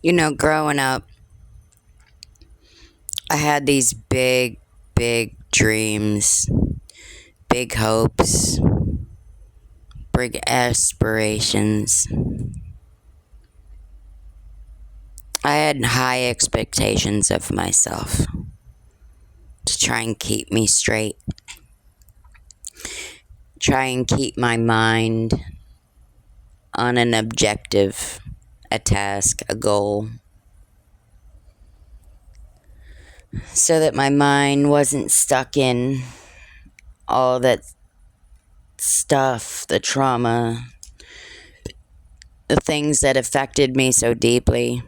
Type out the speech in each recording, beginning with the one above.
Growing up, I had these big, big dreams, big hopes, big aspirations. I had high expectations of myself to try and keep me straight, try and keep my mind on an objective, a task, a goal, so that my mind wasn't stuck in all that stuff, the trauma, the things that affected me so deeply.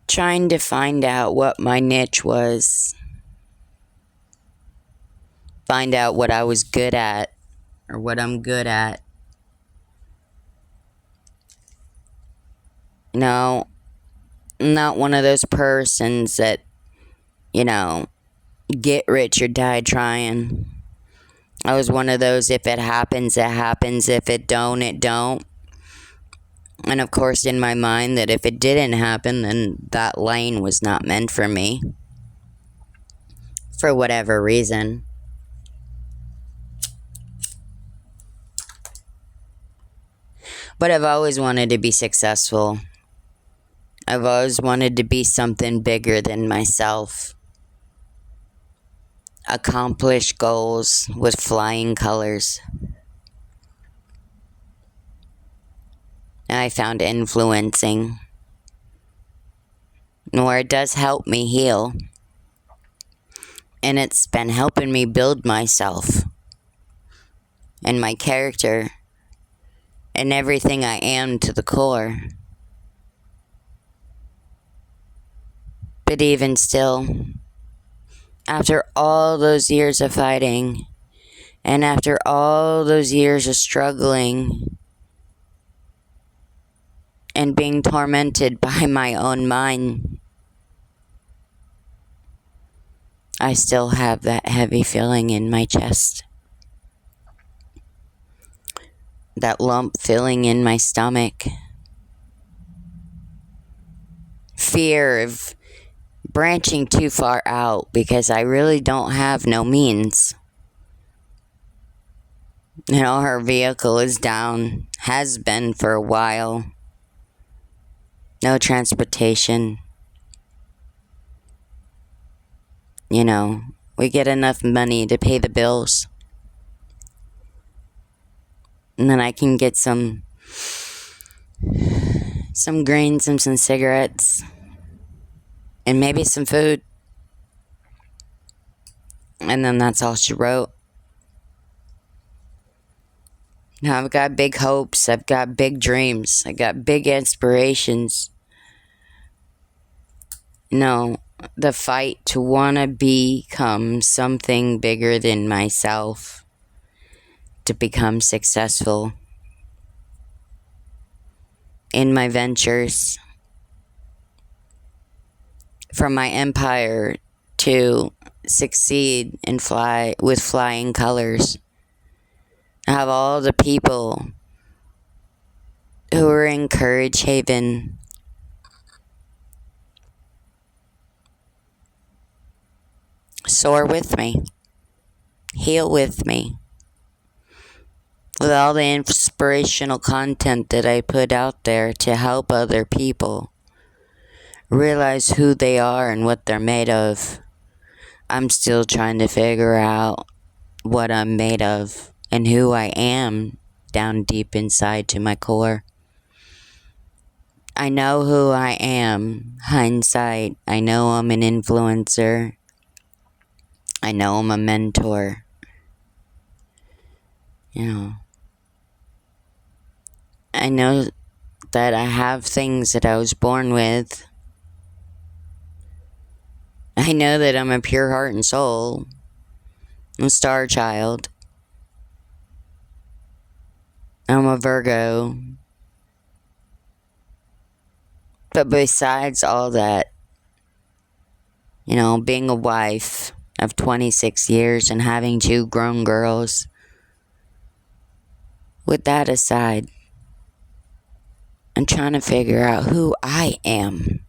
Trying to find out what my niche was, find out what I was good at or what I'm good at. No, I'm not one of those persons that, you know, get rich or die trying. I was one of those, if it happens, it happens. If it don't, it don't. And of course, in my mind, that if it didn't happen, then that lane was not meant for me. For whatever reason. But I've always wanted to be successful. I've always wanted to be something bigger than myself. Accomplish goals with flying colors. And I found influencing, where it does help me heal. And it's been helping me build myself and my character and everything I am to the core. But even still, after all those years of fighting, and after all those years of struggling and being tormented by my own mind, I still have that heavy feeling in my chest. That lump feeling in my stomach. Fear of branching too far out because I really don't have no means. Her vehicle is down, has been for a while. No transportation. We get enough money to pay the bills. And then I can get some greens and some cigarettes. And maybe some food. And then that's all she wrote. Now I've got big hopes. I've got big dreams. I got big aspirations. The fight to want to become something bigger than myself. To become successful in my ventures. From my empire to succeed and fly with flying colors. Have all the people who are in Courage Haven soar with me, heal with me, with all the inspirational content that I put out there to help other people realize who they are and what they're made of. I'm still trying to figure out what I'm made of and who I am down deep inside to my core. I know who I am, hindsight. I know I'm an influencer. I know I'm a mentor. I know that I have things that I was born with. I know that I'm a pure heart and soul. I'm a star child. I'm a Virgo. But besides all that, being a wife of 26 years and having 2 grown girls, with that aside, I'm trying to figure out who I am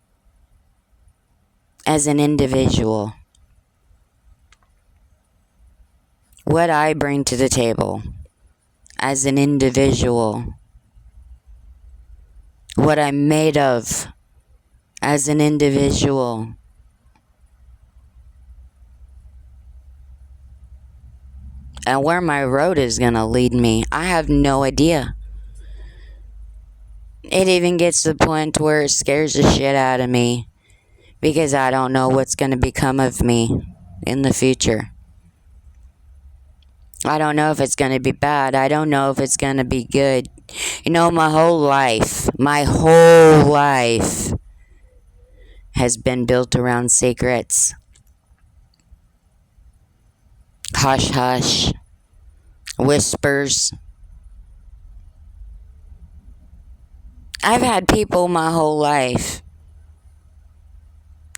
as an individual. What I bring to the table as an individual. What I'm made of as an individual. And where my road is going to lead me, I have no idea. It even gets to the point where it scares the shit out of me because I don't know what's going to become of me in the future. I don't know if it's going to be bad. I don't know if it's going to be good. You know, my whole life has been built around secrets. Hush hush. Whispers. I've had people my whole life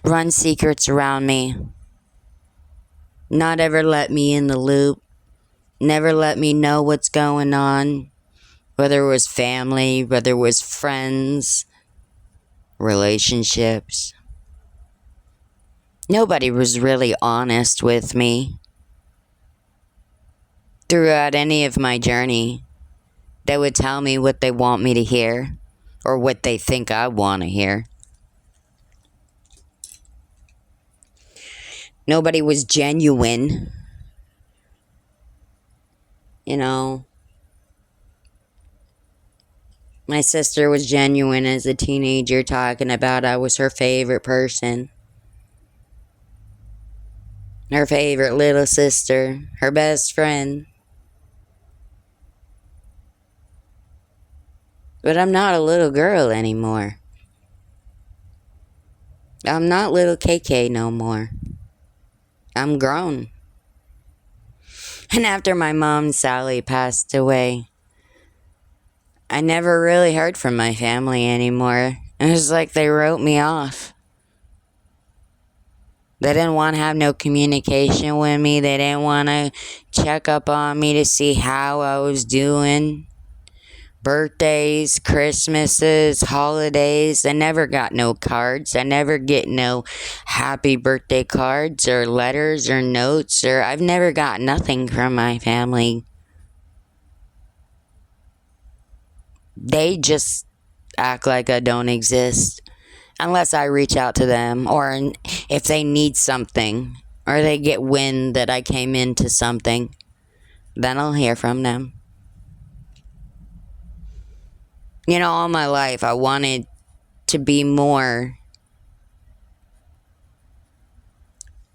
run secrets around me. Not ever let me in the loop. Never let me know what's going on. Whether it was family, whether it was friends, relationships. Nobody was really honest with me throughout any of my journey. They would tell me what they want me to hear or what they think I want to hear. Nobody was genuine. You know, my sister was genuine as a teenager, talking about I was her favorite person. Her favorite little sister. Her best friend. But I'm not a little girl anymore. I'm not little KK no more. I'm grown. And after my mom, Sally, passed away, I never really heard from my family anymore. It was like they wrote me off. They didn't want to have no communication with me. They didn't want to check up on me to see how I was doing. Birthdays, Christmases, holidays. I never got no cards. I never get no happy birthday cards or letters or notes, or I've never got nothing from my family. They just act like I don't exist unless I reach out to them, or if they need something or they get wind that I came into something, then I'll hear from them. You know, all my life I wanted to be more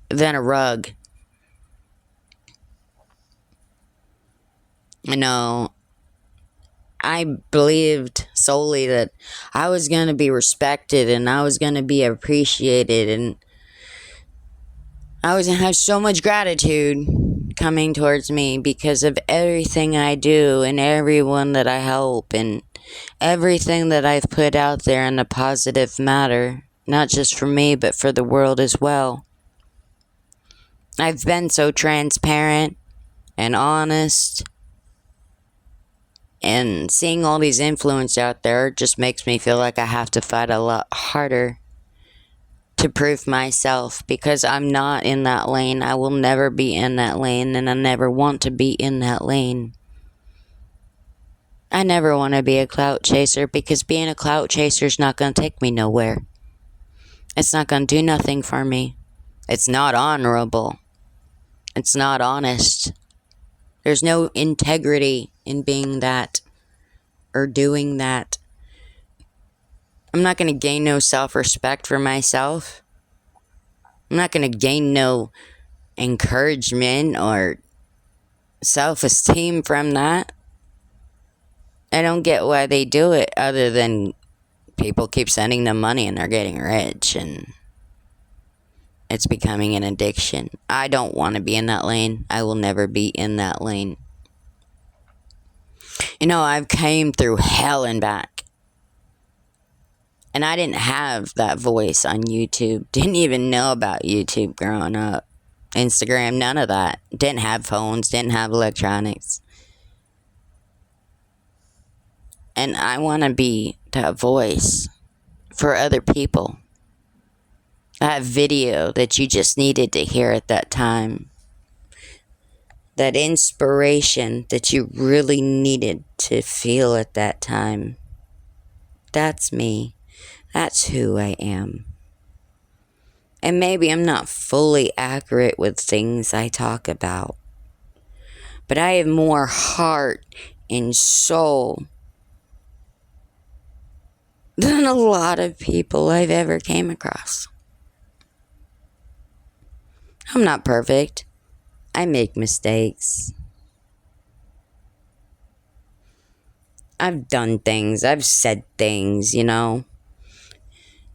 than a rug. You know, I believed solely that I was going to be respected and I was going to be appreciated, and I was going to have so much gratitude coming towards me because of everything I do and everyone that I help and everything that I've put out there in a positive matter, not just for me, but for the world as well. I've been so transparent and honest, and seeing all these influence out there just makes me feel like I have to fight a lot harder to prove myself, because I'm not in that lane. I will never be in that lane, and I never want to be in that lane. I never want to be a clout chaser, because being a clout chaser is not going to take me nowhere. It's not going to do nothing for me. It's not honorable. It's not honest. There's no integrity in being that or doing that. I'm not going to gain no self-respect for myself. I'm not going to gain no encouragement or self-esteem from that. I don't get why they do it, other than people keep sending them money and they're getting rich and it's becoming an addiction. I don't want to be in that lane. I will never be in that lane. You know, I've came through hell and back. And I didn't have that voice on YouTube. Didn't even know about YouTube growing up. Instagram, none of that. Didn't have phones, didn't have electronics. And I want to be that voice for other people. That video that you just needed to hear at that time. That inspiration that you really needed to feel at that time. That's me. That's who I am. And maybe I'm not fully accurate with things I talk about. But I have more heart and soul than a lot of people I've ever came across. I'm not perfect. I make mistakes. I've done things. I've said things, you know.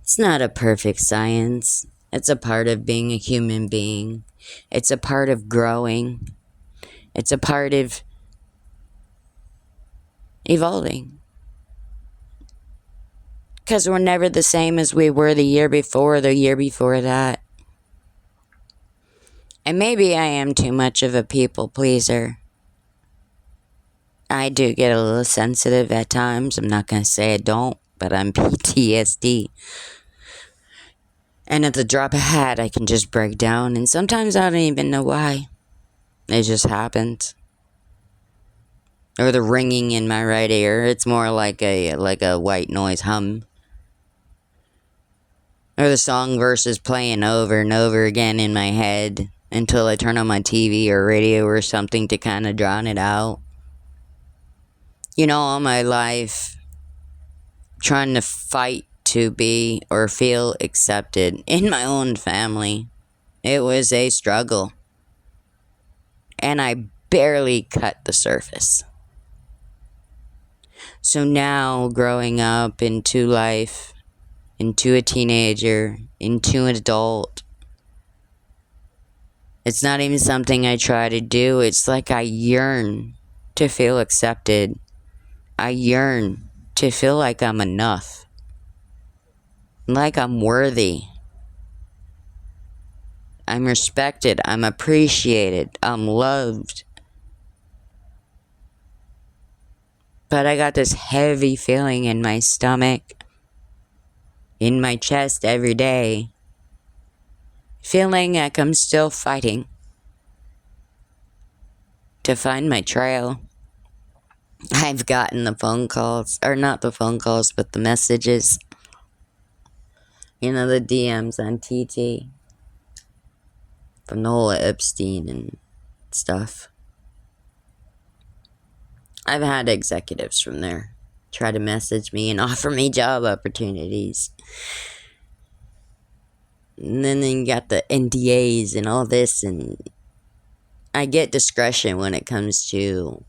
It's not a perfect science. It's a part of being a human being. It's a part of growing. It's a part of evolving. Because we're never the same as we were the year before or the year before that. And maybe I am too much of a people pleaser. I do get a little sensitive at times. I'm not going to say I don't, but I'm PTSD. And at the drop of a hat, I can just break down. And sometimes I don't even know why. It just happens. Or the ringing in my right ear. It's more like a white noise hum. Or the song verses playing over and over again in my head until I turn on my TV or radio or something to kind of drown it out. You know, all my life, trying to fight to be or feel accepted in my own family. It was a struggle. And I barely cut the surface. So now, growing up into life, into a teenager, into an adult, it's not even something I try to do. It's like I yearn to feel accepted. I yearn to feel like I'm enough. Like I'm worthy. I'm respected. I'm appreciated. I'm loved. But I got this heavy feeling in my stomach, in my chest every day. Feeling like I'm still fighting to find my trail. I've gotten the phone calls, or not the phone calls, but the messages. You know, the DMs on TT. From the whole Epstein and stuff. I've had executives from there try to message me and offer me job opportunities. And then you got the NDAs and all this, and I get discretion when it comes to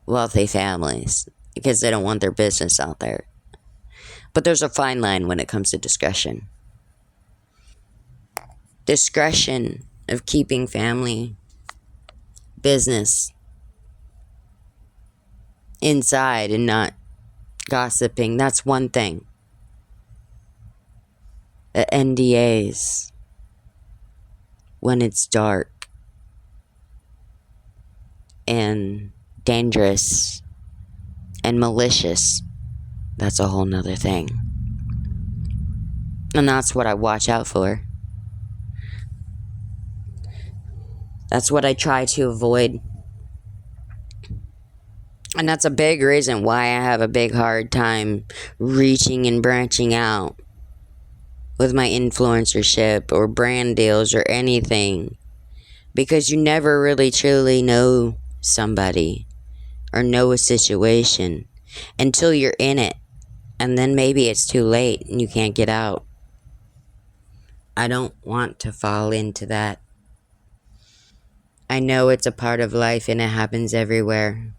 wealthy families because they don't want their business out there. But there's a fine line when it comes to discretion. Discretion of keeping family business inside and not gossiping. That's one thing. The NDAs, when it's dark and dangerous and malicious, that's a whole nother thing. And that's what I watch out for. That's what I try to avoid. And that's a big reason why I have a big hard time reaching and branching out with my influencership or brand deals or anything. Because you never really truly know somebody or know a situation until you're in it. And then maybe it's too late and you can't get out. I don't want to fall into that. I know it's a part of life and it happens everywhere.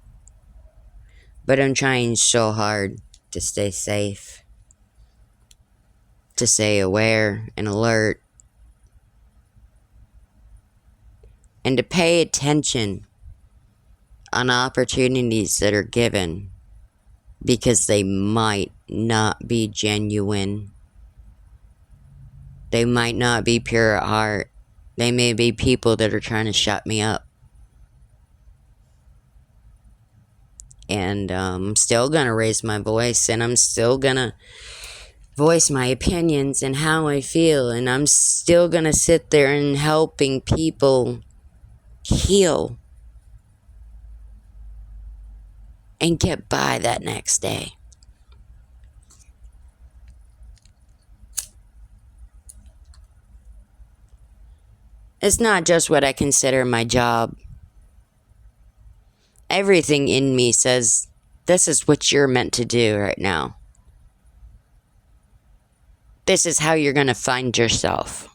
But I'm trying so hard to stay safe. To stay aware and alert. And to pay attention on opportunities that are given. Because they might not be genuine. They might not be pure at heart. They may be people that are trying to shut me up. And I'm still going to raise my voice, and I'm still going to voice my opinions and how I feel, and I'm still going to sit there and helping people heal and get by that next day. It's not just what I consider my job. Everything in me says, this is what you're meant to do right now. This is how you're going to find yourself.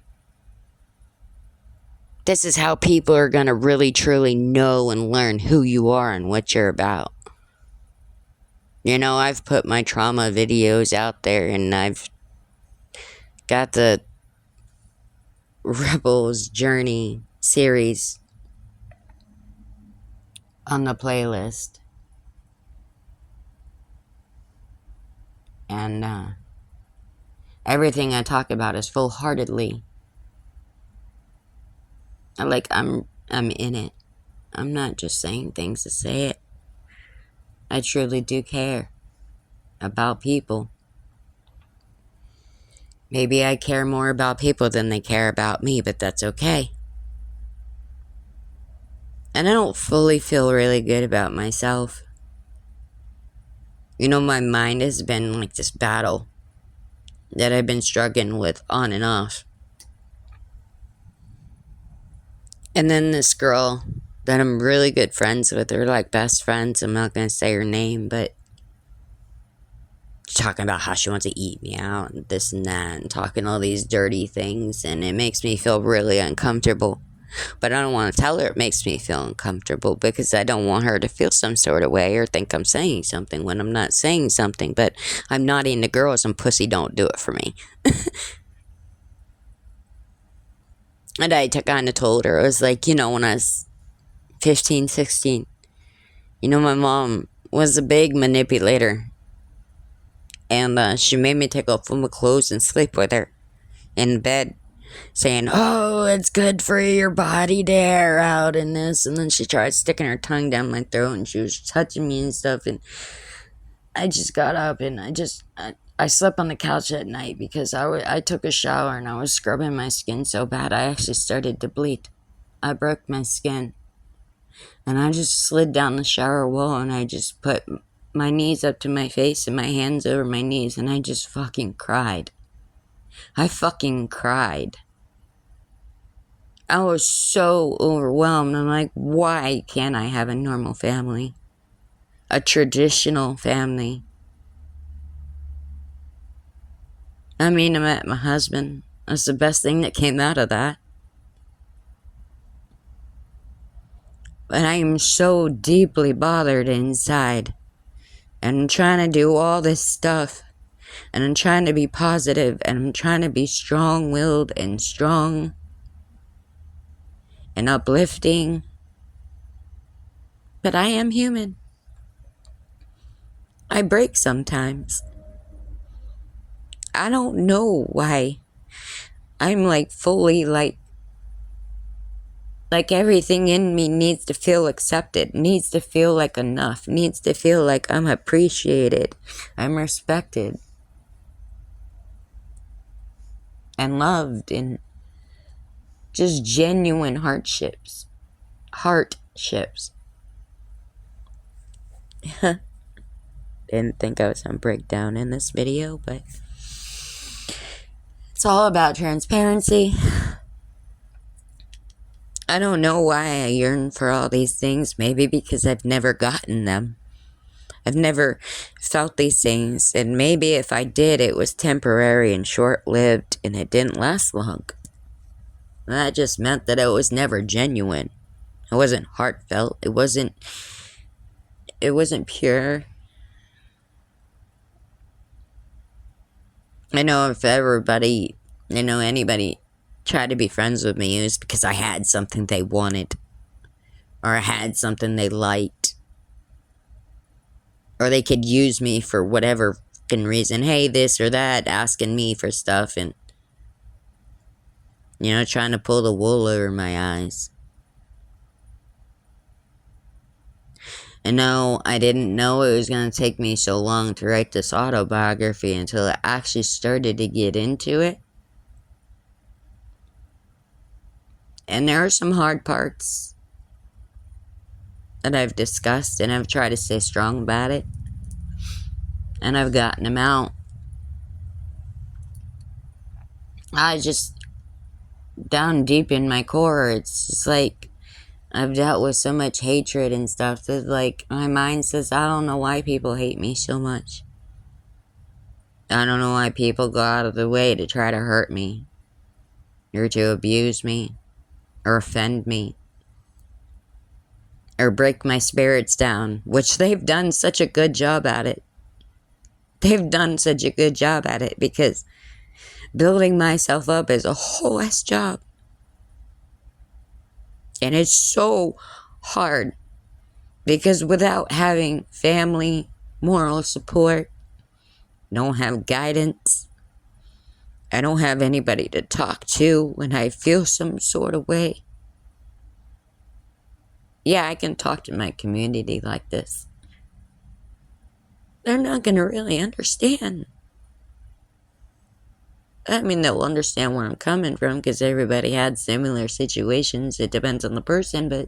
This is how people are going to really truly know and learn who you are and what you're about. You know, I've put my trauma videos out there, and I've got the Rebel's Journey series on the playlist. And everything I talk about is full-heartedly. I'm in it. I'm not just saying things to say it. I truly do care about people. Maybe I care more about people than they care about me, but that's okay. And I don't fully feel really good about myself. You know, my mind has been like this battle that I've been struggling with on and off. And then this girl that I'm really good friends with, we're like best friends, I'm not going to say her name, but she's talking about how she wants to eat me out and this and that, and talking all these dirty things, and it makes me feel really uncomfortable. But I don't want to tell her it makes me feel uncomfortable, because I don't want her to feel some sort of way or think I'm saying something when I'm not saying something. But I'm not into girls, and pussy don't do it for me. And I kind of told her, I was like, you know, when I was 15, 16, you know, my mom was a big manipulator. And she made me take off all my clothes and sleep with her in bed, saying, oh, it's good for your body to air out in this. And then she tried sticking her tongue down my throat, and she was touching me and stuff. And I just got up, and I slept on the couch at night because I took a shower, and I was scrubbing my skin so bad I actually started to bleed. I broke my skin. And I just slid down the shower wall, and I just put my knees up to my face and my hands over my knees, and I just fucking cried. I fucking cried. I was so overwhelmed. I'm like, why can't I have a normal family? A traditional family. I mean, I met my husband. That's the best thing that came out of that. But I am so deeply bothered inside. And I'm trying to do all this stuff. And I'm trying to be positive. And I'm trying to be strong-willed and strong. And uplifting. But I am human. I break sometimes. I don't know why. I'm like fully like everything in me needs to feel accepted, needs to feel like enough, needs to feel like I'm appreciated, I'm respected, and loved, and just genuine hardships. Didn't think I was gonna break down in this video, but it's all about transparency. I don't know why I yearn for all these things. Maybe because I've never gotten them. I've never felt these things. And maybe if I did, it was temporary and short-lived, and it didn't last long. That just meant that it was never genuine. It wasn't heartfelt. It wasn't pure. I know if anybody tried to be friends with me, it was because I had something they wanted. Or I had something they liked. Or they could use me for whatever fucking reason. Hey, this or that, asking me for stuff, and, you know, trying to pull the wool over my eyes. And no, I didn't know it was going to take me so long to write this autobiography until I actually started to get into it. And there are some hard parts that I've discussed, and I've tried to stay strong about it. And I've gotten them out. I just, down deep in my core, it's just like I've dealt with so much hatred and stuff that, like, my mind says, I don't know why people hate me so much. I don't know why people go out of the way to try to hurt me, or to abuse me, or offend me, or break my spirits down, which they've done such a good job at it. They've done such a good job at it, because building myself up is a whole ass job. And it's so hard, because without having family, moral support, don't have guidance, I don't have anybody to talk to when I feel some sort of way. Yeah, I can talk to my community like this. They're not going to really understand. I mean, they'll understand where I'm coming from, because everybody had similar situations. It depends on the person, but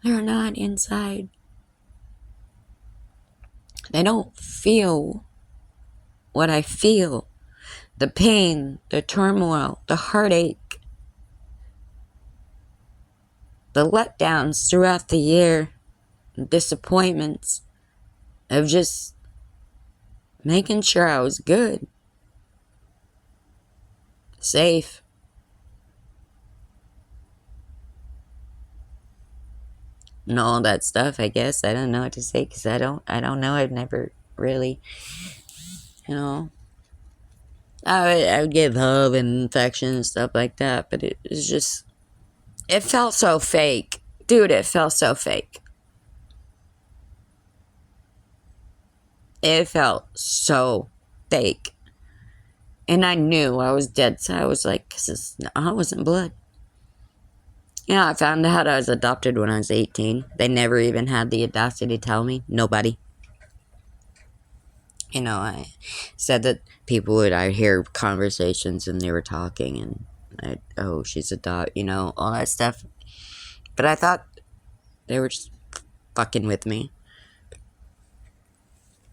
they're not inside. They don't feel what I feel. The pain, the turmoil, the heartache, the letdowns throughout the year, disappointments of just making sure I was good, safe. And all that stuff, I guess. I don't know what to say, because I don't know. I've never really, I would give love and affection and stuff like that, but it was just, it felt so fake. Dude, it felt so fake. It felt so fake. And I knew I was dead, so I was like, I wasn't blood. Yeah, I found out I was adopted when I was 18. They never even had the audacity to tell me. Nobody. I said that I'd hear conversations and they were talking, and she's adopted, all that stuff. But I thought they were just fucking with me.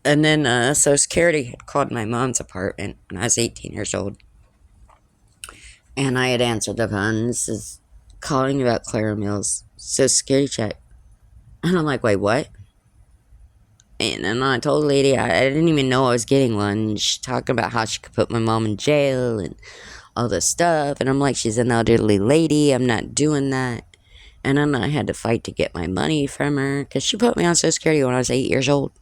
And then Social Security had called my mom's apartment when I was 18 years old. And I had answered the phone. This is calling about Clara Mills' Social Security check. And I'm like, wait, what? And then I told the lady I didn't even know I was getting one. She's talking about how she could put my mom in jail and all this stuff. And I'm like, she's an elderly lady. I'm not doing that. And then I had to fight to get my money from her, because she put me on Social Security when I was 8 years old.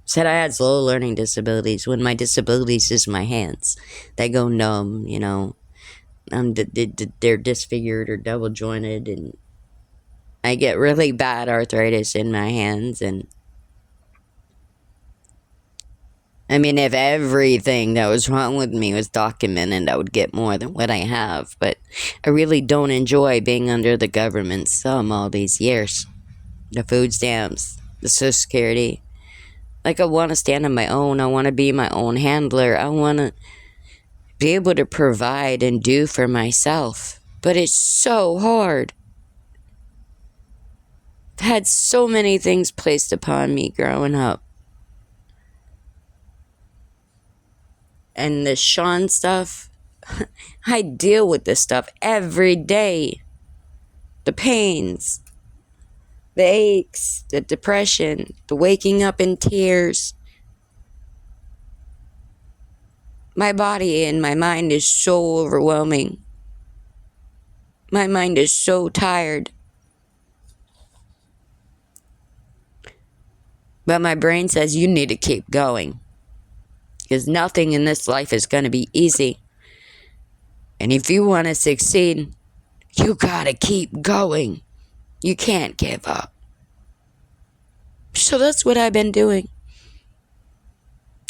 Said I had slow learning disabilities, when my disabilities is my hands. They go numb, they're disfigured or double jointed, and I get really bad arthritis in my hands. And I mean, if everything that was wrong with me was documented, I would get more than what I have. But I really don't enjoy being under the government's thumb all these years. The food stamps, the Social Security. Like, I want to stand on my own. I want to be my own handler. I want to be able to provide and do for myself. But it's so hard. I've had so many things placed upon me growing up. And the Sean stuff, I deal with this stuff every day. The pains, the aches, the depression, the waking up in tears. My body and my mind is so overwhelming. My mind is so tired. But my brain says you need to keep going, because nothing in this life is going to be easy. And if you want to succeed, you gotta keep going. You can't give up. So that's what I've been doing.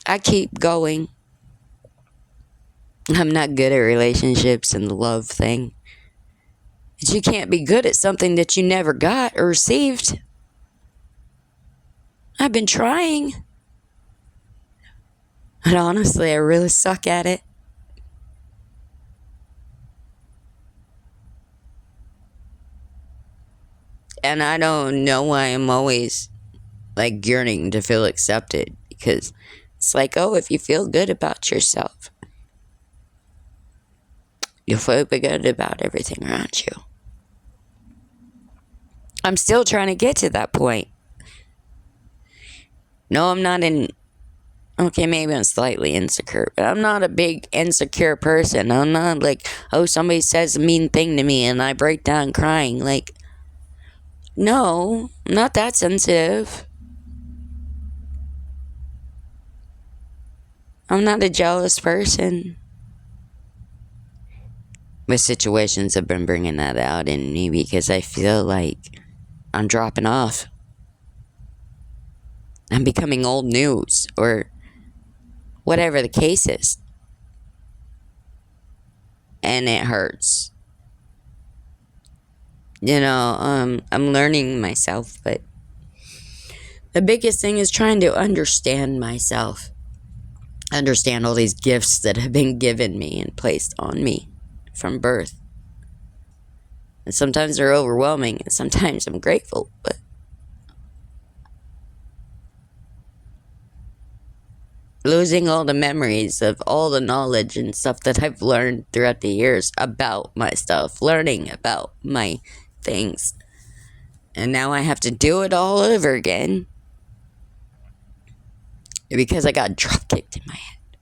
I keep going. I'm not good at relationships and the love thing. That you can't be good at something that you never got or received. I've been trying. And honestly, I really suck at it. And I don't know why I'm always like yearning to feel accepted. Because it's like, oh, if you feel good about yourself, you'll feel good about everything around you. I'm still trying to get to that point. No, I'm not in. Okay, maybe I'm slightly insecure, but I'm not a big insecure person. I'm not like, oh, somebody says a mean thing to me and I break down crying. Like, no, I'm not that sensitive. I'm not a jealous person. But situations have been bringing that out in me because I feel like I'm dropping off. I'm becoming old news or whatever the case is. And it hurts. I'm learning myself, but the biggest thing is trying to understand myself. Understand all these gifts that have been given me and placed on me from birth. And sometimes they're overwhelming and sometimes I'm grateful, but losing all the memories of all the knowledge and stuff that I've learned throughout the years about my stuff, learning about my things. And now I have to do it all over again because I got drop kicked in my head.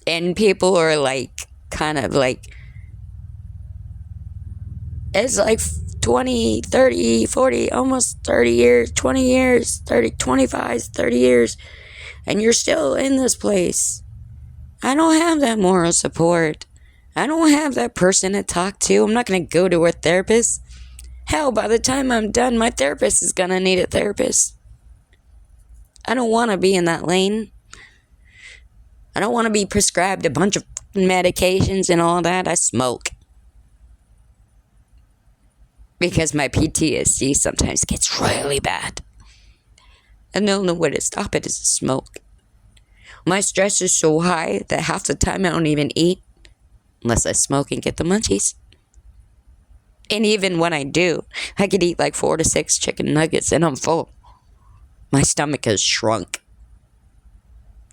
And people are like, kind of like, it's like 20, 30, 40, almost 30 years, 20 years, 30, 25, 30 years, and you're still in this place. I don't have that moral support. I don't have that person to talk to. I'm not going to go to a therapist. Hell, by the time I'm done, my therapist is going to need a therapist. I don't want to be in that lane. I don't want to be prescribed a bunch of medications and all that. I smoke. Because my PTSD sometimes gets really bad. And the only way to stop it is to smoke. My stress is so high that half the time I don't even eat unless I smoke and get the munchies. And even when I do, I could eat like 4 to 6 chicken nuggets and I'm full. My stomach has shrunk.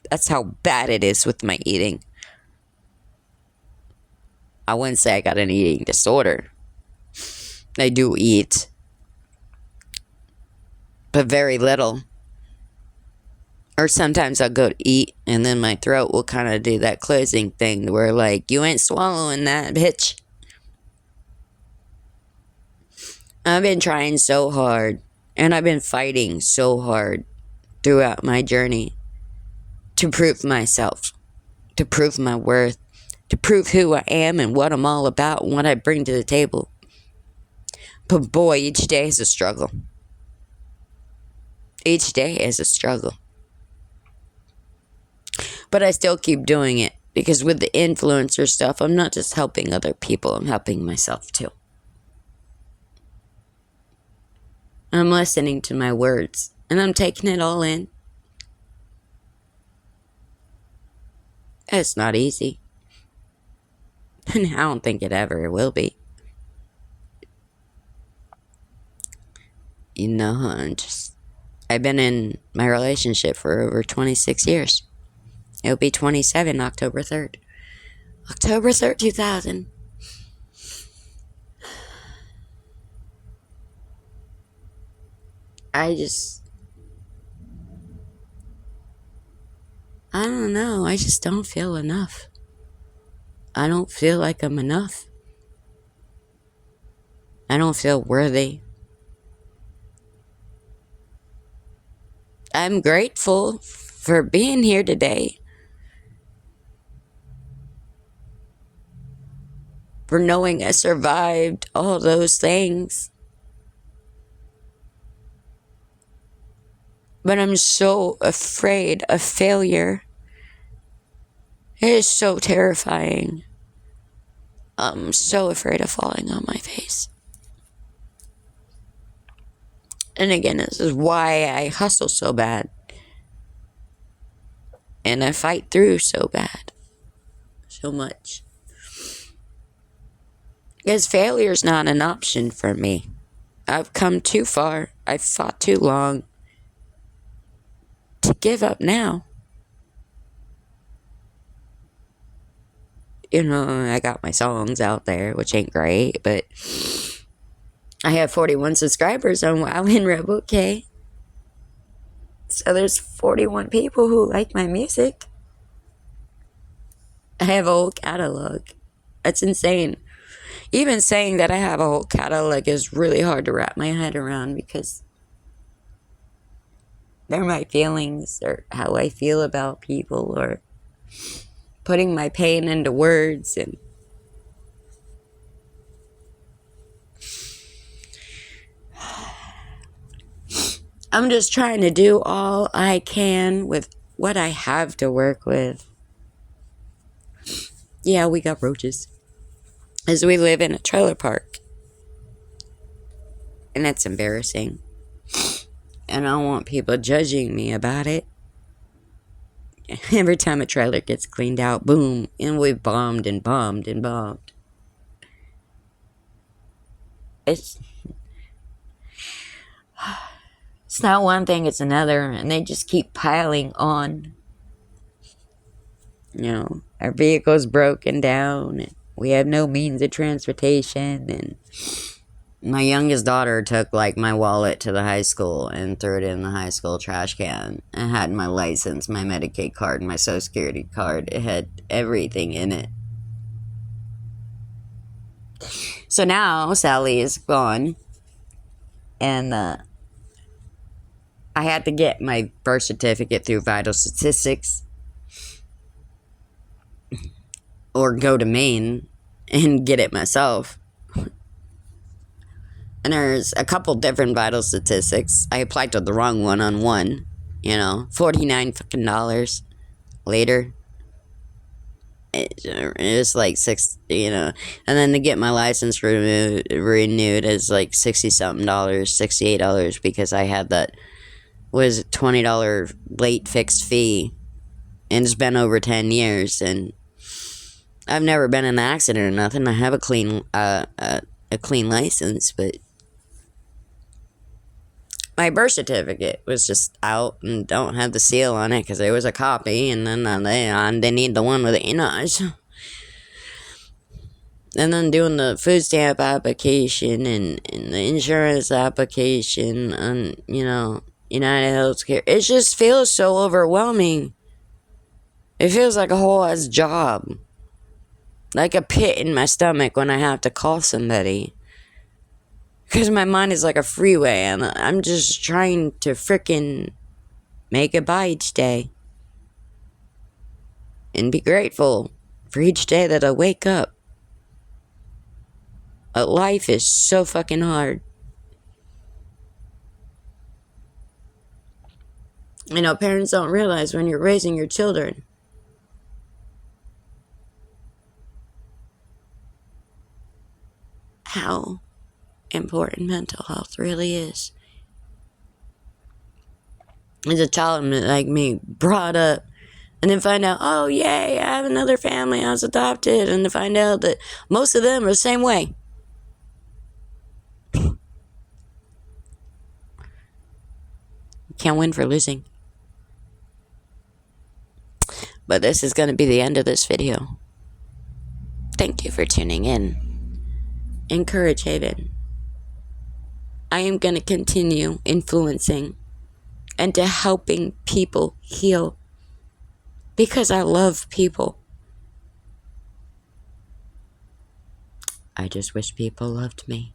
That's how bad it is with my eating. I wouldn't say I got an eating disorder. I do eat, but very little. Or sometimes I'll go to eat and then my throat will kind of do that closing thing where like, you ain't swallowing that, bitch. I've been trying so hard and I've been fighting so hard throughout my journey to prove myself, to prove my worth, to prove who I am and what I'm all about and what I bring to the table. But boy, each day is a struggle. Each day is a struggle. But I still keep doing it because with the influencer stuff, I'm not just helping other people, I'm helping myself too. I'm listening to my words and I'm taking it all in. It's not easy. And I don't think it ever will be. I've been in my relationship for over 26 years. It'll be 27 October 3rd. October 3rd, 2000. I don't know. I just don't feel enough. I don't feel like I'm enough. I don't feel worthy. I'm grateful for being here today. For knowing I survived all those things. But I'm so afraid of failure. It is so terrifying. I'm so afraid of falling on my face. And again, this is why I hustle so bad. And I fight through so bad. So much. Because failure is not an option for me. I've come too far. I've fought too long to give up now. You know, I got my songs out there, which ain't great, but I have 41 subscribers on Wow and Rebel K. So there's 41 people who like my music. I have a whole catalog. That's insane. Even saying that I have a whole catalog is really hard to wrap my head around because they're my feelings or how I feel about people or putting my pain into words. And I'm just trying to do all I can with what I have to work with. Yeah, we got roaches. As we live in a trailer park. And that's embarrassing. And I don't want people judging me about it. Every time a trailer gets cleaned out, boom, and we bombed and bombed and bombed. It's not one thing, it's another, and they just keep piling on. You know, our vehicle's broken down, and we have no means of transportation, and my youngest daughter took, like, my wallet to the high school and threw it in the high school trash can. It had my license, my Medicaid card, my Social Security card. It had everything in it. So now Sally is gone, and I had to get my birth certificate through Vital Statistics or go to Maine and get it myself. And there's a couple different Vital Statistics. I applied to the wrong one on one, you know, $49 fucking later. It was like $6, you know, and then to get my license renewed is like $60 something, $68 because I had that was $20 late fixed fee, and it's been over 10 years, and I've never been in an accident or nothing. I have a clean license, but my birth certificate was just out and don't have the seal on it because there was a copy, and then they need the one with the image. And then doing the food stamp application and the insurance application and, you know, United Healthcare. It just feels so overwhelming. It feels like a whole ass job. Like a pit in my stomach when I have to call somebody. Because my mind is like a freeway, and I'm just trying to frickin' make it by each day. And be grateful for each day that I wake up. But life is so fucking hard. You know, parents don't realize when you're raising your children how important mental health really is. As a child like me, brought up, and then find out, oh yay, I have another family, I was adopted, and to find out that most of them are the same way. Can't win for losing. But this is going to be the end of this video. Thank you for tuning in. Encourage Haven. I am going to continue influencing and to helping people heal because I love people. I just wish people loved me.